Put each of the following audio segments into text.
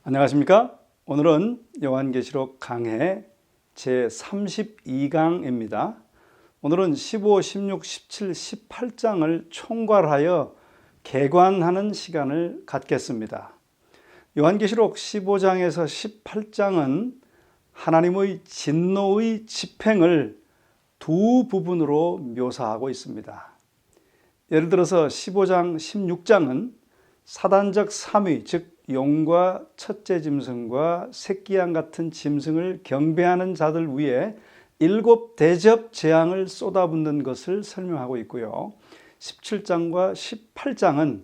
안녕하십니까? 오늘은 요한계시록 강해 제32강입니다. 오늘은 15, 16, 17, 18장을 총괄하여 개관하는 시간을 갖겠습니다. 요한계시록 15장에서 18장은 하나님의 진노의 집행을 두 부분으로 묘사하고 있습니다. 예를 들어서 15장, 16장은 사단적 삼위, 즉 용과 첫째 짐승과 새끼양 같은 짐승을 경배하는 자들 위에 7 대접 재앙을 쏟아붓는 것을 설명하고 있고요. 17장과 18장은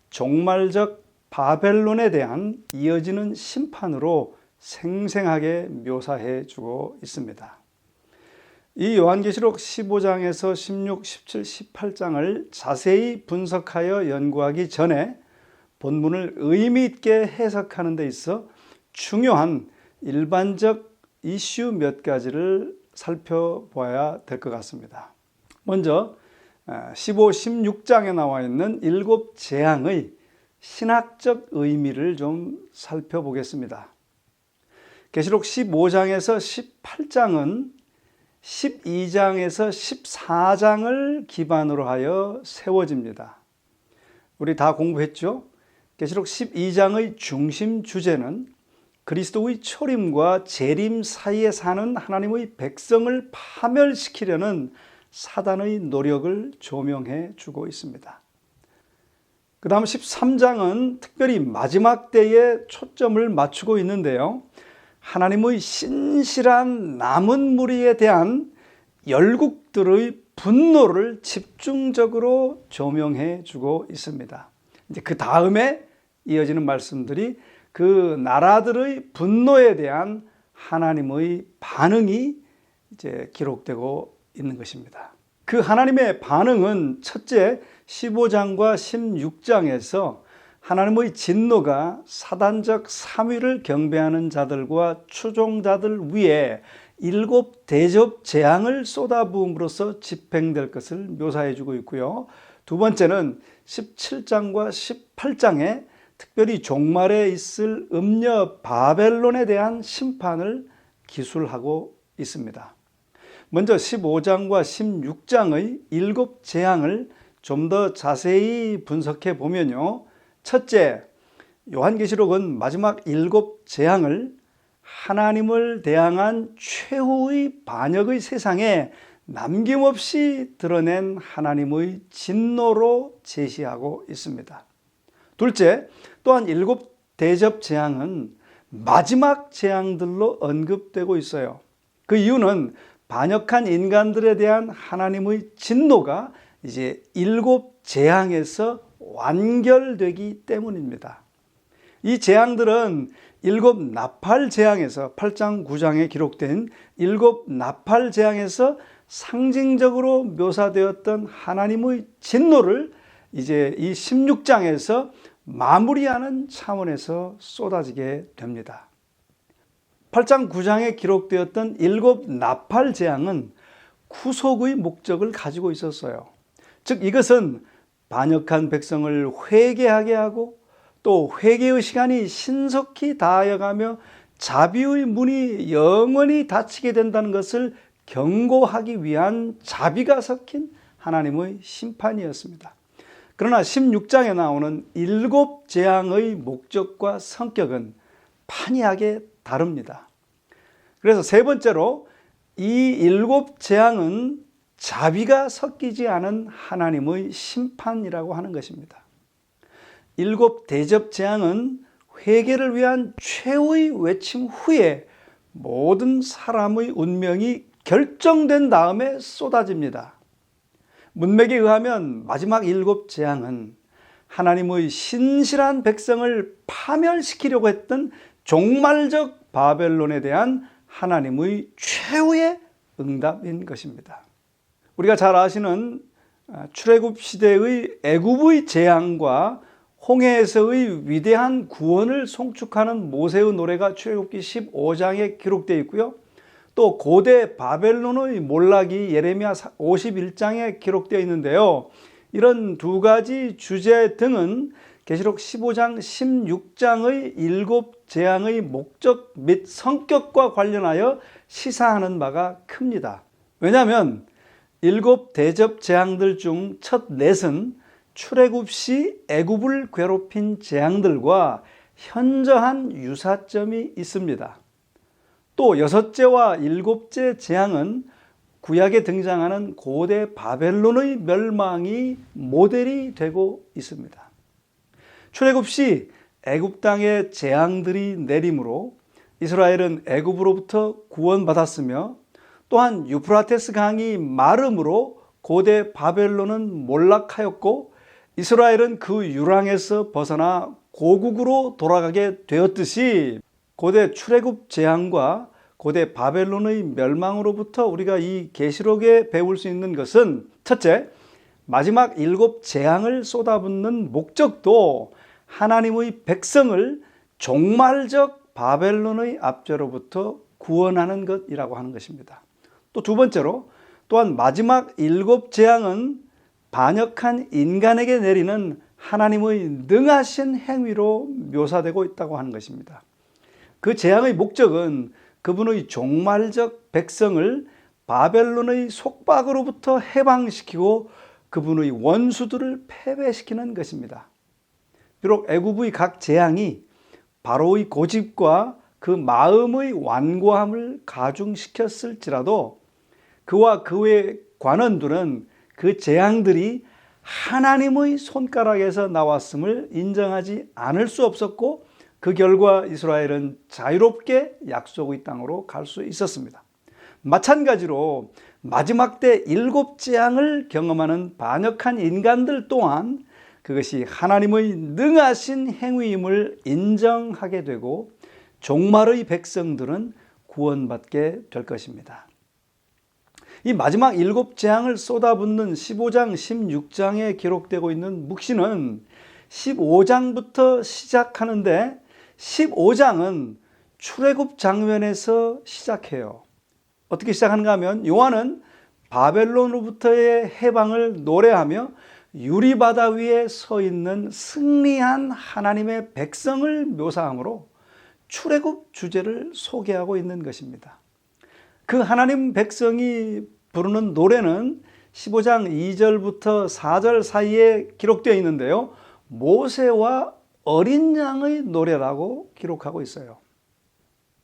종말적 바벨론에 대한 이어지는 심판으로 생생하게 묘사해 주고 있습니다. 이 요한계시록 15장에서 16, 17, 18장을 자세히 분석하여 연구하기 전에 본문을 의미 있게 해석하는 데 있어 중요한 일반적 이슈 몇 가지를 살펴봐야 될 것 같습니다. 먼저 15, 16장에 나와 있는 7 재앙의 신학적 의미를 좀 살펴보겠습니다. 계시록 15장에서 18장은 12장에서 14장을 기반으로 하여 세워집니다. 우리 다 공부했죠? 계시록 12장의 중심 주제는 그리스도의 초림과 재림 사이에 사는 하나님의 백성을 파멸시키려는 사단의 노력을 조명해 주고 있습니다. 그 다음 13장은 특별히 마지막 때에 초점을 맞추고 있는데요. 하나님의 신실한 남은 무리에 대한 열국들의 분노를 집중적으로 조명해 주고 있습니다. 이제 그 다음에 이어지는 말씀들이 그 나라들의 분노에 대한 하나님의 반응이 이제 기록되고 있는 것입니다. 그 하나님의 반응은 첫째 15장과 16장에서 하나님의 진노가 사단적 삼위를 경배하는 자들과 추종자들 위에 7 대접 재앙을 쏟아부음으로써 집행될 것을 묘사해 주고 있고요. 두 번째는 17장과 18장에 특별히 종말에 있을 음녀 바벨론에 대한 심판을 기술하고 있습니다. 먼저 15장과 16장의 7 재앙을 좀 더 자세히 분석해 보면요. 첫째, 요한계시록은 마지막 7 재앙을 하나님을 대항한 최후의 반역의 세상에 남김없이 드러낸 하나님의 진노로 제시하고 있습니다. 둘째, 또한 7 대접 재앙은 마지막 재앙들로 언급되고 있어요. 그 이유는 반역한 인간들에 대한 하나님의 진노가 이제 7 재앙에서 완결되기 때문입니다. 이 재앙들은 7 나팔 재앙에서 8장 9장에 기록된 7 나팔 재앙에서 상징적으로 묘사되었던 하나님의 진노를 이제 이 16장에서 마무리하는 차원에서 쏟아지게 됩니다. 8장 9장에 기록되었던 7 나팔 재앙은 구속의 목적을 가지고 있었어요. 즉 이것은 반역한 백성을 회개하게 하고 또 회개의 시간이 신속히 다하여가며 자비의 문이 영원히 닫히게 된다는 것을 경고하기 위한 자비가 섞인 하나님의 심판이었습니다. 그러나 16장에 나오는 7 재앙의 목적과 성격은 판이하게 다릅니다. 그래서 세 번째로 이 7 재앙은 자비가 섞이지 않은 하나님의 심판이라고 하는 것입니다. 7 대접 재앙은 회개를 위한 최후의 외침 후에 모든 사람의 운명이 결정된 다음에 쏟아집니다. 문맥에 의하면 마지막 7 재앙은 하나님의 신실한 백성을 파멸시키려고 했던 종말적 바벨론에 대한 하나님의 최후의 응답인 것입니다. 우리가 잘 아시는 출애굽 시대의 애굽의 재앙과 홍해에서의 위대한 구원을 송축하는 모세의 노래가 출애굽기 15장에 기록되어 있고요. 또 고대 바벨론의 몰락이 예레미야 51장에 기록되어 있는데요. 이런 두 가지 주제 등은 계시록 15장, 16장의 7재앙의 목적 및 성격과 관련하여 시사하는 바가 큽니다. 왜냐하면 7대접 재앙들 중 첫 넷은 출애굽 시 애굽을 괴롭힌 재앙들과 현저한 유사점이 있습니다. 또 6제와 7째 재앙은 구약에 등장하는 고대 바벨론의 멸망이 모델이 되고 있습니다. 출애굽 시 애굽 땅에 재앙들이 내림으로 이스라엘은 애굽으로부터 구원받았으며 또한 유프라테스 강이 마름으로 고대 바벨론은 몰락하였고 이스라엘은 그 유랑에서 벗어나 고국으로 돌아가게 되었듯이 고대 출애굽 재앙과 고대 바벨론의 멸망으로부터 우리가 이 계시록에 배울 수 있는 것은 첫째, 마지막 7재앙을 쏟아붓는 목적도 하나님의 백성을 종말적 바벨론의 압제로부터 구원하는 것이라고 하는 것입니다. 또 두 번째로 또한 마지막 7재앙은 반역한 인간에게 내리는 하나님의 능하신 행위로 묘사되고 있다고 하는 것입니다. 그 재앙의 목적은 그분의 종말적 백성을 바벨론의 속박으로부터 해방시키고 그분의 원수들을 패배시키는 것입니다. 비록 애굽의 각 재앙이 바로의 고집과 그 마음의 완고함을 가중시켰을지라도 그와 그의 관원들은 그 재앙들이 하나님의 손가락에서 나왔음을 인정하지 않을 수 없었고 그 결과 이스라엘은 자유롭게 약속의 땅으로 갈 수 있었습니다. 마찬가지로 마지막 때 7재앙을 경험하는 반역한 인간들 또한 그것이 하나님의 능하신 행위임을 인정하게 되고 종말의 백성들은 구원받게 될 것입니다. 이 마지막 7재앙을 쏟아붓는 15장, 16장에 기록되고 있는 묵시는 15장부터 시작하는데 15장은 출애굽 장면에서 시작해요. 어떻게 시작하는가 하면 요한은 바벨론으로부터의 해방을 노래하며 유리바다 위에 서 있는 승리한 하나님의 백성을 묘사하므로 출애굽 주제를 소개하고 있는 것입니다. 그 하나님 백성이 부르는 노래는 15장 2절부터 4절 사이에 기록되어 있는데요. 모세와 어린 양의 노래라고 기록하고 있어요.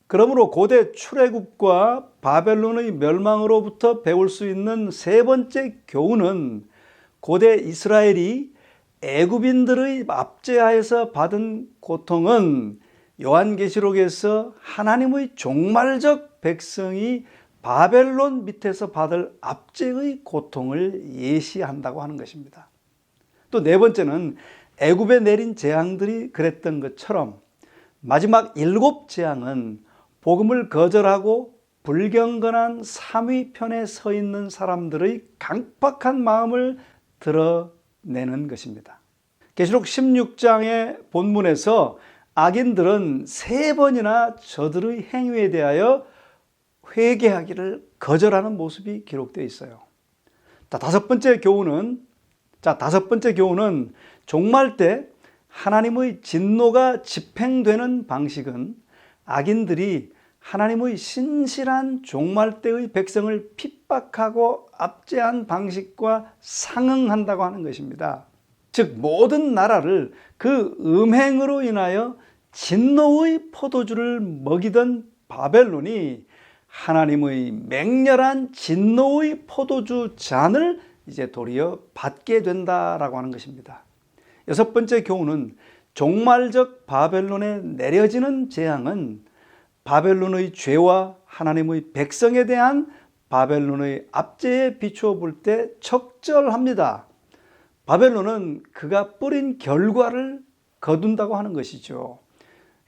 그러므로 고대 출애굽과 바벨론의 멸망으로부터 배울 수 있는 세 번째 교훈은 고대 이스라엘이 애굽인들의 압제하에서 받은 고통은 요한계시록에서 하나님의 종말적 백성이 바벨론 밑에서 받을 압제의 고통을 예시한다고 하는 것입니다. 또 네 번째는 애굽에 내린 재앙들이 그랬던 것처럼 마지막 7재앙은 복음을 거절하고 불경건한 삼위편에 서 있는 사람들의 강팍한 마음을 드러내는 것입니다. 계시록 16장의 본문에서 악인들은 3번이나 저들의 행위에 대하여 회개하기를 거절하는 모습이 기록되어 있어요. 다섯 번째 교훈은 종말 때 하나님의 진노가 집행되는 방식은 악인들이 하나님의 신실한 종말 때의 백성을 핍박하고 압제한 방식과 상응한다고 하는 것입니다. 즉 모든 나라를 그 음행으로 인하여 진노의 포도주를 먹이던 바벨론이 하나님의 맹렬한 진노의 포도주 잔을 이제 도리어 받게 된다라고 하는 것입니다. 여섯 번째 교훈은 종말적 바벨론에 내려지는 재앙은 바벨론의 죄와 하나님의 백성에 대한 바벨론의 압제에 비추어 볼 때 적절합니다. 바벨론은 그가 뿌린 결과를 거둔다고 하는 것이죠.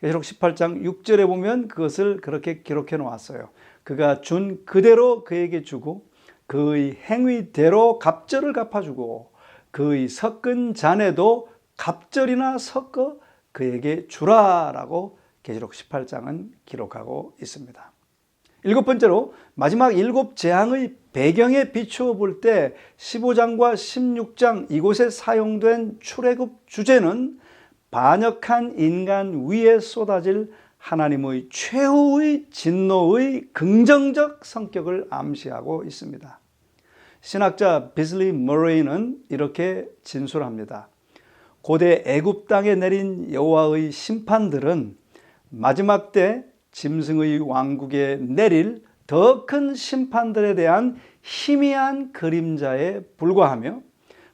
계시록 18장 6절에 보면 그것을 그렇게 기록해 놓았어요. 그가 준 그대로 그에게 주고 그의 행위대로 갑절을 갚아주고 그의 섞은 잔에도 갑절이나 섞어 그에게 주라라고 계시록 18장은 기록하고 있습니다. 일곱 번째로 마지막 7재앙의 배경에 비추어 볼 때 15장과 16장 이곳에 사용된 출애굽 주제는 반역한 인간 위에 쏟아질 하나님의 최후의 진노의 긍정적 성격을 암시하고 있습니다. 신학자 비슬리 머레이는 이렇게 진술합니다. 고대 애굽 땅에 내린 여호와의 심판들은 마지막 때 짐승의 왕국에 내릴 더 큰 심판들에 대한 희미한 그림자에 불과하며,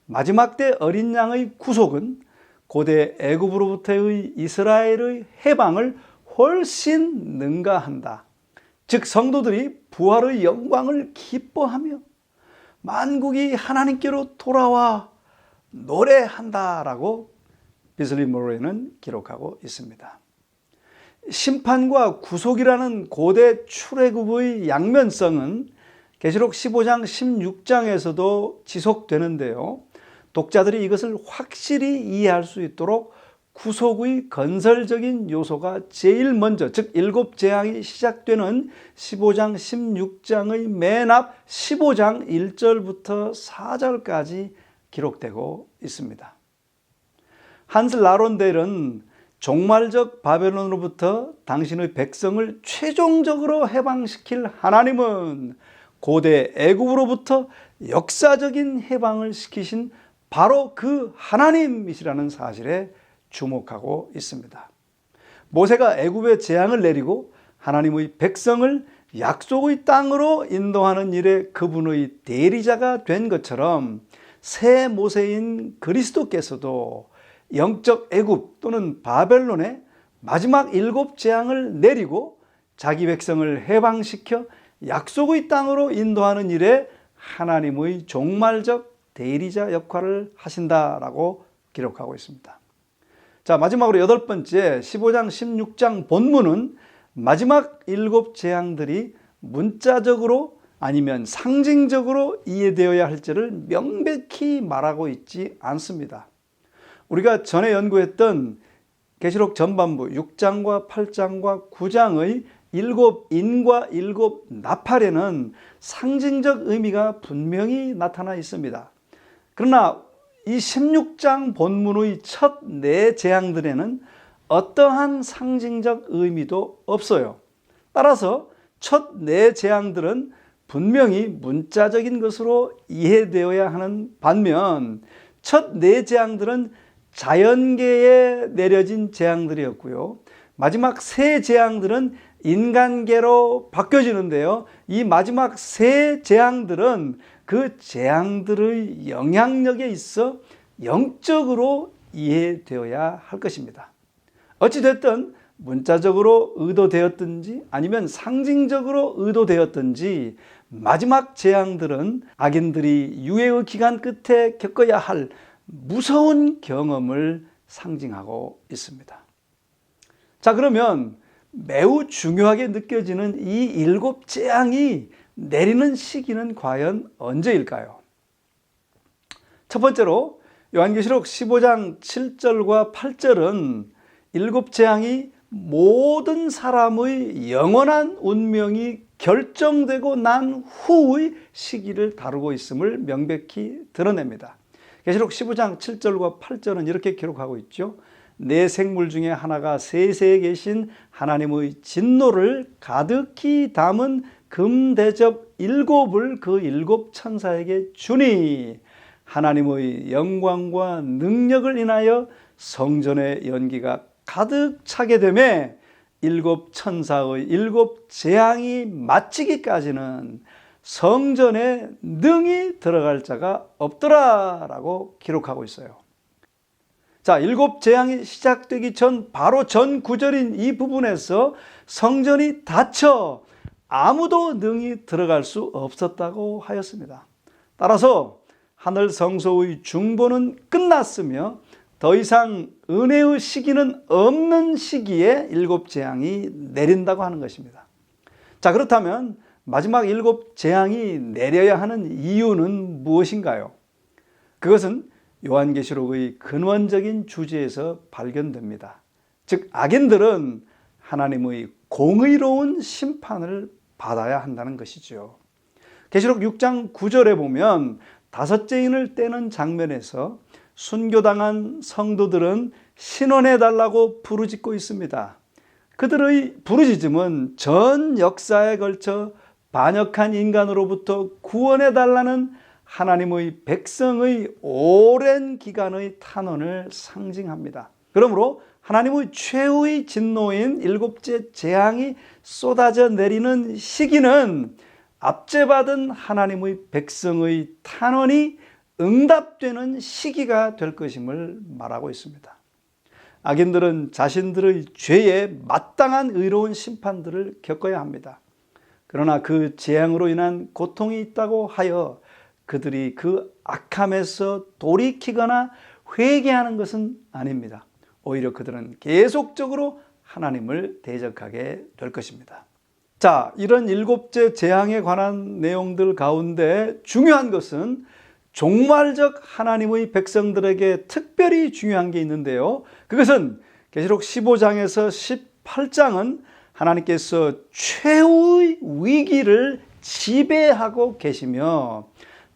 마지막 때 어린 양의 구속은 고대 애굽으로부터의 이스라엘의 해방을 훨씬 능가한다. 즉 성도들이 부활의 영광을 기뻐하며 만국이 하나님께로 돌아와 노래한다라고 비슬리 머레이는 기록하고 있습니다. 심판과 구속이라는 고대 출애굽의 양면성은 계시록 15장 16장에서도 지속되는데요. 독자들이 이것을 확실히 이해할 수 있도록 구속의 건설적인 요소가 제일 먼저, 즉 일곱 재앙이 시작되는 15장 16장의 맨 앞 15장 1절부터 4절까지 기록되고 있습니다. 한스 라론델은 종말적 바벨론으로부터 당신의 백성을 최종적으로 해방시킬 하나님은 고대 애굽으로부터 역사적인 해방을 시키신 바로 그 하나님이시라는 사실에 주목하고 있습니다. 모세가 애굽에 재앙을 내리고 하나님의 백성을 약속의 땅으로 인도하는 일에 그분의 대리자가 된 것처럼 새 모세인 그리스도께서도 영적 애굽 또는 바벨론에 마지막 일곱 재앙을 내리고 자기 백성을 해방시켜 약속의 땅으로 인도하는 일에 하나님의 종말적 대리자 역할을 하신다라고 기록하고 있습니다. 자, 마지막으로 여덟 번째 15장 16장 본문은 마지막 일곱 재앙들이 문자적으로 아니면 상징적으로 이해되어야 할지를 명백히 말하고 있지 않습니다. 우리가 전에 연구했던 계시록 전반부 6장과 8장과 9장의 일곱 인과 일곱 나팔에는 상징적 의미가 분명히 나타나 있습니다. 그러나 이 16장 본문의 첫 네 재앙들에는 어떠한 상징적 의미도 없어요. 따라서 첫 네 재앙들은 분명히 문자적인 것으로 이해되어야 하는 반면 첫 네 재앙들은 자연계에 내려진 재앙들이었고요. 마지막 세 재앙들은 인간계로 바뀌어지는데요. 이 마지막 세 재앙들은 그 재앙들의 영향력에 있어 영적으로 이해되어야 할 것입니다. 어찌됐든 문자적으로 의도되었든지 아니면 상징적으로 의도되었든지 마지막 재앙들은 악인들이 유해의 기간 끝에 겪어야 할 무서운 경험을 상징하고 있습니다. 자, 그러면 매우 중요하게 느껴지는 이 일곱 재앙이 내리는 시기는 과연 언제일까요? 첫 번째로 요한계시록 15장 7절과 8절은 일곱 재앙이 모든 사람의 영원한 운명이 결정되고 난 후의 시기를 다루고 있음을 명백히 드러냅니다. 계시록 15장 7절과 8절은 이렇게 기록하고 있죠. 네 생물 중에 하나가 세세에 계신 하나님의 진노를 가득히 담은 금대접 일곱을 그 일곱 천사에게 주니 하나님의 영광과 능력을 인하여 성전의 연기가 가득 차게 되매 일곱 천사의 일곱 재앙이 마치기까지는 성전에 능히 들어갈 자가 없더라라고 기록하고 있어요. 자, 일곱 재앙이 시작되기 전 바로 전 구절인 이 부분에서 성전이 닫혀 아무도 능히 들어갈 수 없었다고 하였습니다. 따라서 하늘 성소의 중보는 끝났으며 더 이상 은혜의 시기는 없는 시기에 일곱 재앙이 내린다고 하는 것입니다. 자, 그렇다면 마지막 일곱 재앙이 내려야 하는 이유는 무엇인가요? 그것은 요한계시록의 근원적인 주제에서 발견됩니다. 즉 악인들은 하나님의 공의로운 심판을 받아야 한다는 것이죠. 계시록 6장 9절에 보면 다섯째 인을 떼는 장면에서 순교당한 성도들은 신원해달라고 부르짖고 있습니다. 그들의 부르짖음은 전 역사에 걸쳐 반역한 인간으로부터 구원해달라는 하나님의 백성의 오랜 기간의 탄원을 상징합니다. 그러므로 하나님의 최후의 진노인 일곱째 재앙이 쏟아져 내리는 시기는 압제받은 하나님의 백성의 탄원이 응답되는 시기가 될 것임을 말하고 있습니다. 악인들은 자신들의 죄에 마땅한 의로운 심판들을 겪어야 합니다. 그러나 그 재앙으로 인한 고통이 있다고 하여 그들이 그 악함에서 돌이키거나 회개하는 것은 아닙니다. 오히려 그들은 계속적으로 하나님을 대적하게 될 것입니다. 자, 이런 일곱째 재앙에 관한 내용들 가운데 중요한 것은 종말적 하나님의 백성들에게 특별히 중요한 게 있는데요. 그것은 계시록 15장에서 18장은 하나님께서 최후의 위기를 지배하고 계시며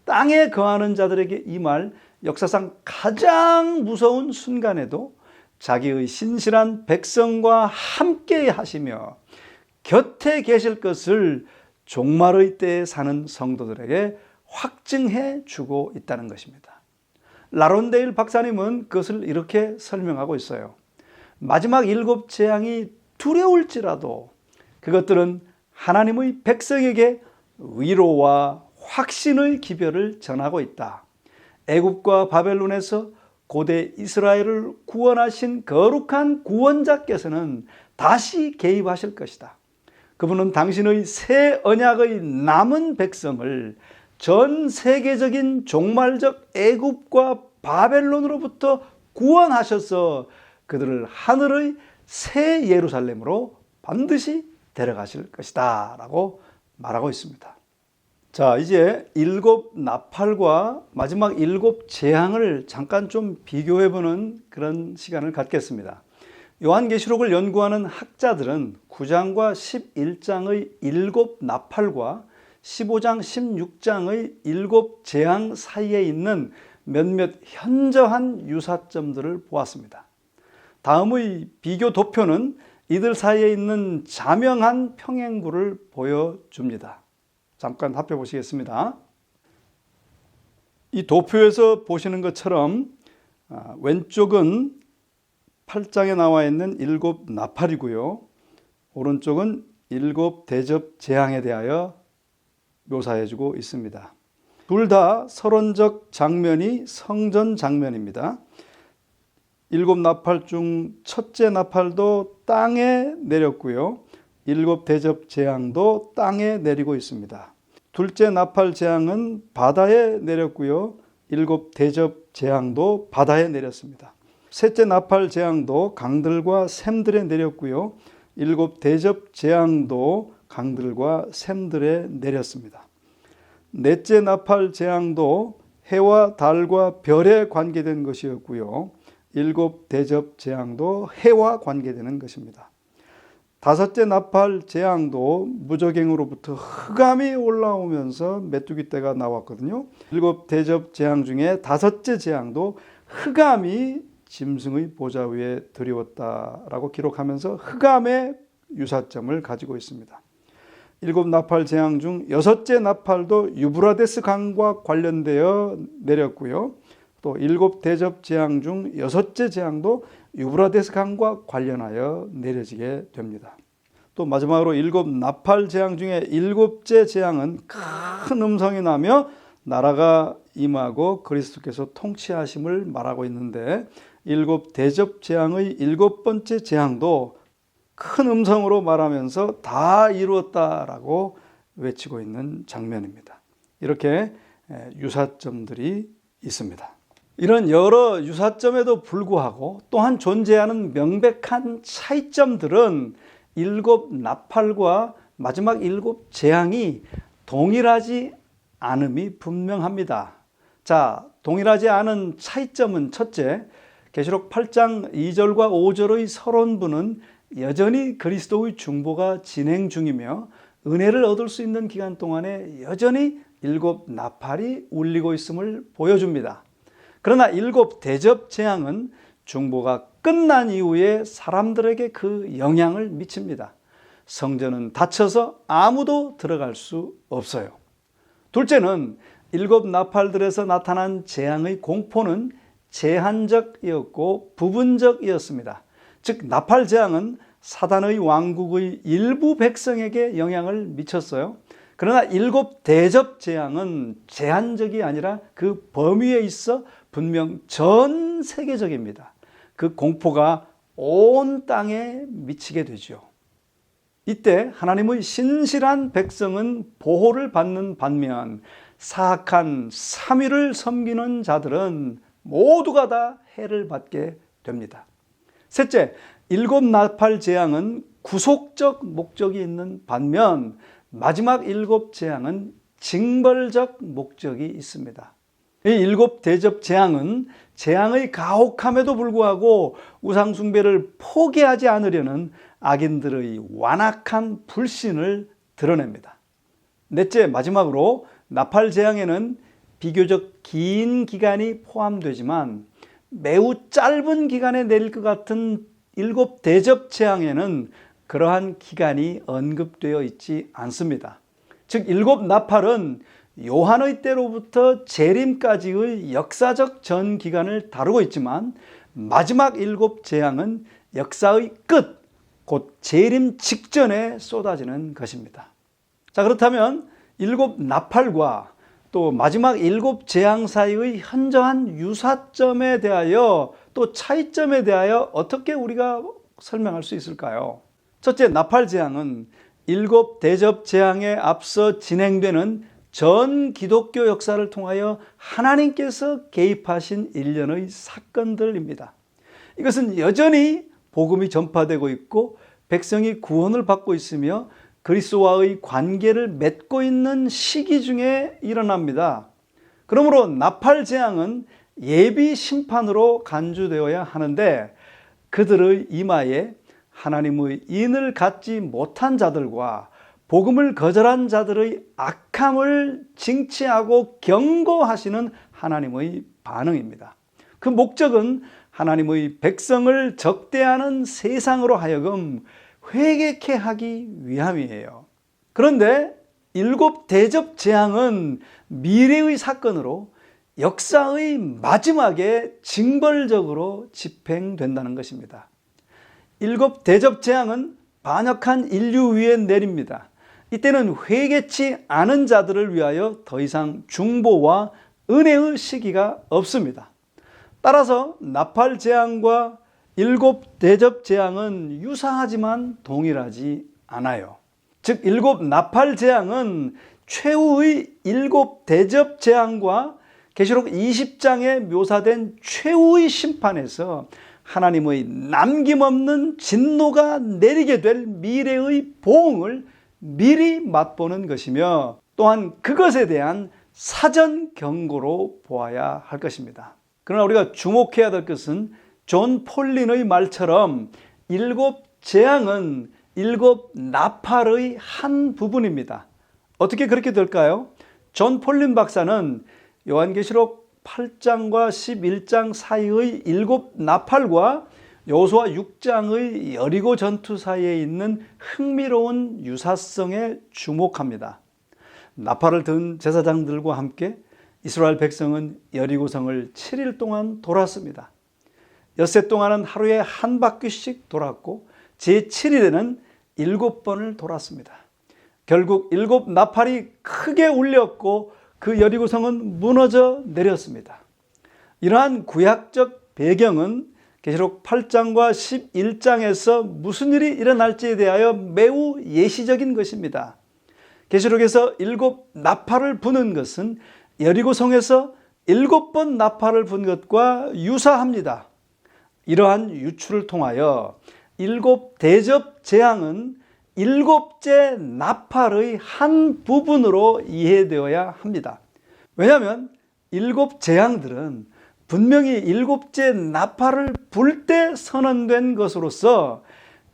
땅에 거하는 자들에게 임할 역사상 가장 무서운 순간에도 자기의 신실한 백성과 함께 하시며 곁에 계실 것을 종말의 때에 사는 성도들에게 확증해 주고 있다는 것입니다. 라론데일 박사님은 그것을 이렇게 설명하고 있어요. 마지막 일곱 재앙이 두려울지라도 그것들은 하나님의 백성에게 위로와 확신의 기별을 전하고 있다. 애굽과 바벨론에서 고대 이스라엘을 구원하신 거룩한 구원자께서는 다시 개입하실 것이다. 그분은 당신의 새 언약의 남은 백성을 전 세계적인 종말적 애굽과 바벨론으로부터 구원하셔서 그들을 하늘의 새 예루살렘으로 반드시 데려가실 것이다 라고 말하고 있습니다. 자, 이제 일곱 나팔과 마지막 일곱 재앙을 잠깐 좀 비교해보는 그런 시간을 갖겠습니다. 요한계시록을 연구하는 학자들은 9장과 11장의 일곱 나팔과 15장, 16장의 일곱 재앙 사이에 있는 몇몇 현저한 유사점들을 보았습니다. 다음의 비교 도표는 이들 사이에 있는 자명한 평행구를 보여줍니다. 잠깐 살펴보시겠습니다. 이 도표에서 보시는 것처럼 왼쪽은 8장에 나와 있는 일곱 나팔이고요. 오른쪽은 일곱 대접 재앙에 대하여 묘사해주고 있습니다. 둘 다 서론적 장면이 성전 장면입니다. 일곱 나팔 중 첫째 나팔도 땅에 내렸고요. 일곱 대접 재앙도 땅에 내리고 있습니다. 둘째 나팔 재앙은 바다에 내렸고요. 일곱 대접 재앙도 바다에 내렸습니다. 셋째 나팔 재앙도 강들과 샘들에 내렸고요. 일곱 대접 재앙도 강들과 샘들에 내렸습니다. 넷째 나팔 재앙도 해와 달과 별에 관계된 것이었고요. 일곱 대접 재앙도 해와 관계되는 것입니다. 다섯째 나팔 재앙도 무저갱으로부터 흑암이 올라오면서 메뚜기 떼가 나왔거든요. 일곱 대접 재앙 중에 다섯째 재앙도 흑암이 짐승의 보좌 위에 드리웠다라고 기록하면서 흑암의 유사점을 가지고 있습니다. 일곱 나팔 재앙 중 여섯째 나팔도 유브라데스 강과 관련되어 내렸고요. 또 일곱 대접 재앙 중 여섯째 재앙도 유브라데스 강과 관련하여 내려지게 됩니다. 또 마지막으로 일곱 나팔 재앙 중에 일곱째 재앙은 큰 음성이 나며 나라가 임하고 그리스도께서 통치하심을 말하고 있는데 일곱 대접 재앙의 일곱 번째 재앙도 큰 음성으로 말하면서 다 이루었다라고 외치고 있는 장면입니다. 이렇게 유사점들이 있습니다. 이런 여러 유사점에도 불구하고 또한 존재하는 명백한 차이점들은 일곱 나팔과 마지막 일곱 재앙이 동일하지 않음이 분명합니다. 자, 동일하지 않은 차이점은 첫째, 계시록 8장 2절과 5절의 서론부는 여전히 그리스도의 중보가 진행 중이며 은혜를 얻을 수 있는 기간 동안에 여전히 일곱 나팔이 울리고 있음을 보여줍니다. 그러나 일곱 대접 재앙은 중보가 끝난 이후에 사람들에게 그 영향을 미칩니다. 성전은 닫혀서 아무도 들어갈 수 없어요. 둘째는 일곱 나팔들에서 나타난 재앙의 공포는 제한적이었고 부분적이었습니다. 즉 나팔 재앙은 사단의 왕국의 일부 백성에게 영향을 미쳤어요. 그러나 일곱 대접 재앙은 제한적이 아니라 그 범위에 있어 분명 전 세계적입니다. 그 공포가 온 땅에 미치게 되죠. 이때 하나님의 신실한 백성은 보호를 받는 반면 사악한 삼위를 섬기는 자들은 모두가 다 해를 받게 됩니다. 셋째, 일곱 나팔 재앙은 구속적 목적이 있는 반면 마지막 일곱 재앙은 징벌적 목적이 있습니다. 이 일곱 대접 재앙은 재앙의 가혹함에도 불구하고 우상 숭배를 포기하지 않으려는 악인들의 완악한 불신을 드러냅니다. 넷째, 마지막으로 나팔 재앙에는 비교적 긴 기간이 포함되지만 매우 짧은 기간에 내릴 것 같은 일곱 대접 재앙에는 그러한 기간이 언급되어 있지 않습니다. 즉 일곱 나팔은 요한의 때로부터 재림까지의 역사적 전 기간을 다루고 있지만 마지막 일곱 재앙은 역사의 끝, 곧 재림 직전에 쏟아지는 것입니다. 자, 그렇다면 일곱 나팔과 또 마지막 일곱 재앙 사이의 현저한 유사점에 대하여 또 차이점에 대하여 어떻게 우리가 설명할 수 있을까요? 첫째, 나팔 재앙은 일곱 대접 재앙에 앞서 진행되는 전 기독교 역사를 통하여 하나님께서 개입하신 일련의 사건들입니다. 이것은 여전히 복음이 전파되고 있고 백성이 구원을 받고 있으며 그리스도와의 관계를 맺고 있는 시기 중에 일어납니다. 그러므로 나팔 재앙은 예비 심판으로 간주되어야 하는데 그들의 이마에 하나님의 인을 갖지 못한 자들과 복음을 거절한 자들의 악함을 징치하고 경고하시는 하나님의 반응입니다. 그 목적은 하나님의 백성을 적대하는 세상으로 하여금 회개케 하기 위함이에요. 그런데 일곱 대접 재앙은 미래의 사건으로 역사의 마지막에 징벌적으로 집행된다는 것입니다. 일곱 대접 재앙은 반역한 인류 위에 내립니다. 이때는 회개치 않은 자들을 위하여 더 이상 중보와 은혜의 시기가 없습니다. 따라서 나팔 재앙과 일곱 대접 재앙은 유사하지만 동일하지 않아요. 즉 일곱 나팔 재앙은 최후의 일곱 대접 재앙과 계시록 20장에 묘사된 최후의 심판에서 하나님의 남김없는 진노가 내리게 될 미래의 보응을 미리 맛보는 것이며 또한 그것에 대한 사전 경고로 보아야 할 것입니다. 그러나 우리가 주목해야 될 것은 존 폴린의 말처럼 일곱 재앙은 일곱 나팔의 한 부분입니다. 어떻게 그렇게 될까요? 존 폴린 박사는 요한계시록 8장과 11장 사이의 일곱 나팔과 여호수아 6장의 여리고 전투 사이에 있는 흥미로운 유사성에 주목합니다. 나팔을 든 제사장들과 함께 이스라엘 백성은 여리고성을 7일 동안 돌았습니다. 엿새 동안은 하루에 한 바퀴씩 돌았고 제7일에는 7번을 돌았습니다. 결국 일곱 나팔이 크게 울렸고 그 여리고성은 무너져 내렸습니다. 이러한 구약적 배경은 계시록 8장과 11장에서 무슨 일이 일어날지에 대하여 매우 예시적인 것입니다. 계시록에서 일곱 나팔을 부는 것은 여리고성에서 7번 나팔을 분 것과 유사합니다. 이러한 유추를 통하여 일곱 대접 재앙은 일곱째 나팔의 한 부분으로 이해되어야 합니다. 왜냐하면 일곱 재앙들은 분명히 일곱째 나팔을 불 때 선언된 것으로서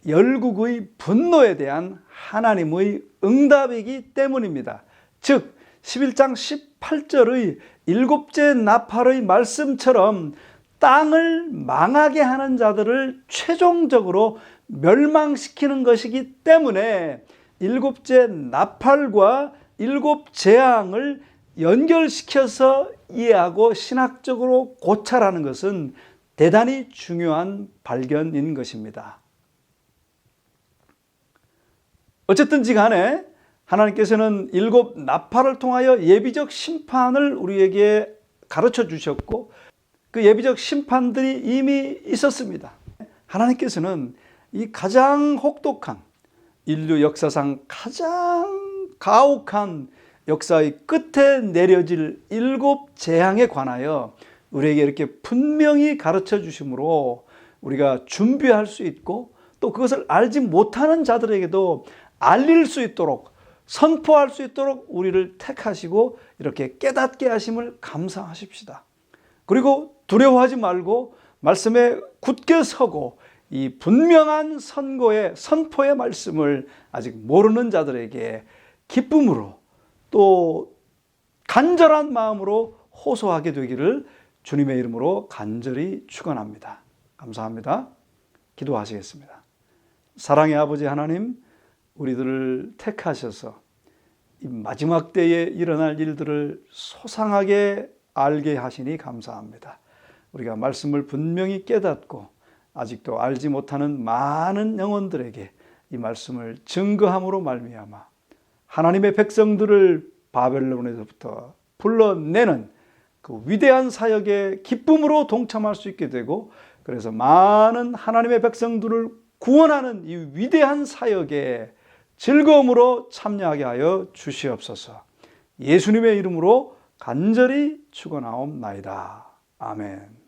열국의 분노에 대한 하나님의 응답이기 때문입니다. 즉 11장 18절의 일곱째 나팔의 말씀처럼 땅을 망하게 하는 자들을 최종적으로 멸망시키는 것이기 때문에 일곱째 나팔과 일곱 재앙을 연결시켜서 이해하고 신학적으로 고찰하는 것은 대단히 중요한 발견인 것입니다. 어쨌든지 간에 하나님께서는 일곱 나팔을 통하여 예비적 심판을 우리에게 가르쳐 주셨고 그 예비적 심판들이 이미 있었습니다. 하나님께서는 이 가장 혹독한 인류 역사상 가장 가혹한 역사의 끝에 내려질 일곱 재앙에 관하여 우리에게 이렇게 분명히 가르쳐 주심으로 우리가 준비할 수 있고 또 그것을 알지 못하는 자들에게도 알릴 수 있도록 선포할 수 있도록 우리를 택하시고 이렇게 깨닫게 하심을 감사하십시다. 그리고 두려워하지 말고 말씀에 굳게 서고 이 분명한 선포의 말씀을 아직 모르는 자들에게 기쁨으로 또 간절한 마음으로 호소하게 되기를 주님의 이름으로 간절히 축원합니다. 감사합니다. 기도하시겠습니다. 사랑의 아버지 하나님, 우리들을 택하셔서 이 마지막 때에 일어날 일들을 소상하게 알게 하시니 감사합니다. 우리가 말씀을 분명히 깨닫고 아직도 알지 못하는 많은 영혼들에게 이 말씀을 증거함으로 말미암아 하나님의 백성들을 바벨론에서부터 불러내는 그 위대한 사역에 기쁨으로 동참할 수 있게 되고 그래서 많은 하나님의 백성들을 구원하는 이 위대한 사역에 즐거움으로 참여하게 하여 주시옵소서. 예수님의 이름으로 간절히 축원하옵나이다. 아멘.